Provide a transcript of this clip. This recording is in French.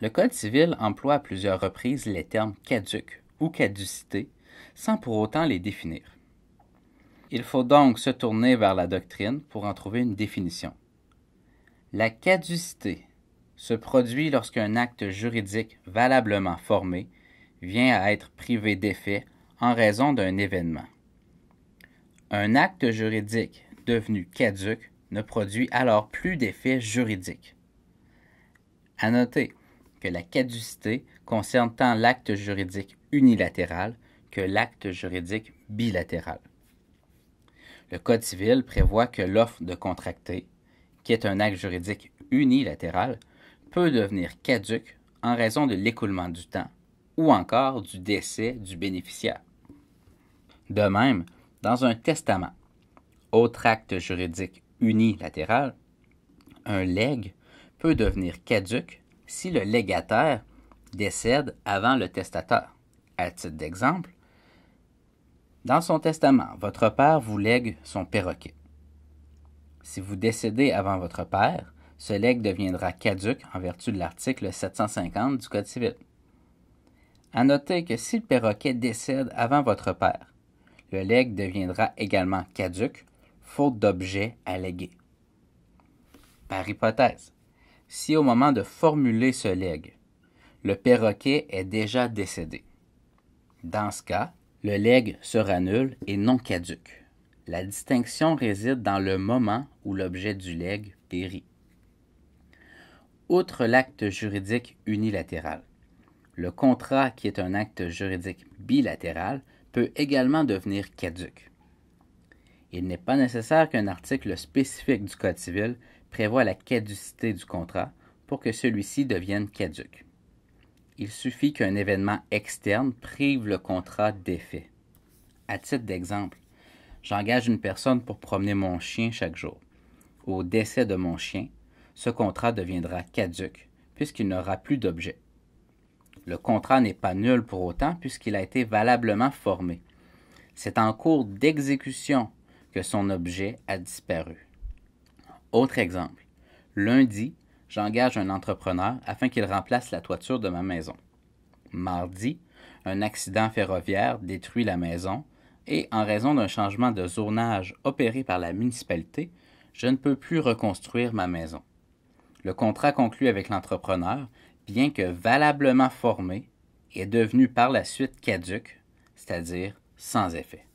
Le Code civil emploie à plusieurs reprises les termes caduc ou caducité sans pour autant les définir. Il faut donc se tourner vers la doctrine pour en trouver une définition. La caducité se produit lorsqu'un acte juridique valablement formé vient à être privé d'effet en raison d'un événement. Un acte juridique devenu caduc ne produit alors plus d'effet juridique. À noter que la caducité concerne tant l'acte juridique unilatéral que l'acte juridique bilatéral. Le Code civil prévoit que l'offre de contracter, qui est un acte juridique unilatéral, peut devenir caduque en raison de l'écoulement du temps ou encore du décès du bénéficiaire. De même, dans un testament, autre acte juridique unilatéral, un legs peut devenir caduc si le légataire décède avant le testateur. À titre d'exemple, dans son testament, votre père vous lègue son perroquet. Si vous décédez avant votre père, ce legs deviendra caduc en vertu de l'article 750 du Code civil. À noter que si le perroquet décède avant votre père, le legs deviendra également caduc, faute d'objet à léguer. Par hypothèse, si au moment de formuler ce legs, le perroquet est déjà décédé, dans ce cas, le legs sera nul et non caduc. La distinction réside dans le moment où l'objet du legs périt. Outre l'acte juridique unilatéral, le contrat, qui est un acte juridique bilatéral, peut également devenir caduc. Il n'est pas nécessaire qu'un article spécifique du Code civil prévoie la caducité du contrat pour que celui-ci devienne caduc. Il suffit qu'un événement externe prive le contrat d'effet. À titre d'exemple, j'engage une personne pour promener mon chien chaque jour. Au décès de mon chien, ce contrat deviendra caduc puisqu'il n'aura plus d'objet. Le contrat n'est pas nul pour autant puisqu'il a été valablement formé. C'est en cours d'exécution que son objet a disparu. Autre exemple, lundi, j'engage un entrepreneur afin qu'il remplace la toiture de ma maison. Mardi, un accident ferroviaire détruit la maison et, en raison d'un changement de zonage opéré par la municipalité, je ne peux plus reconstruire ma maison. Le contrat conclu avec l'entrepreneur, bien que valablement formé, est devenu par la suite caduc, c'est-à-dire sans effet.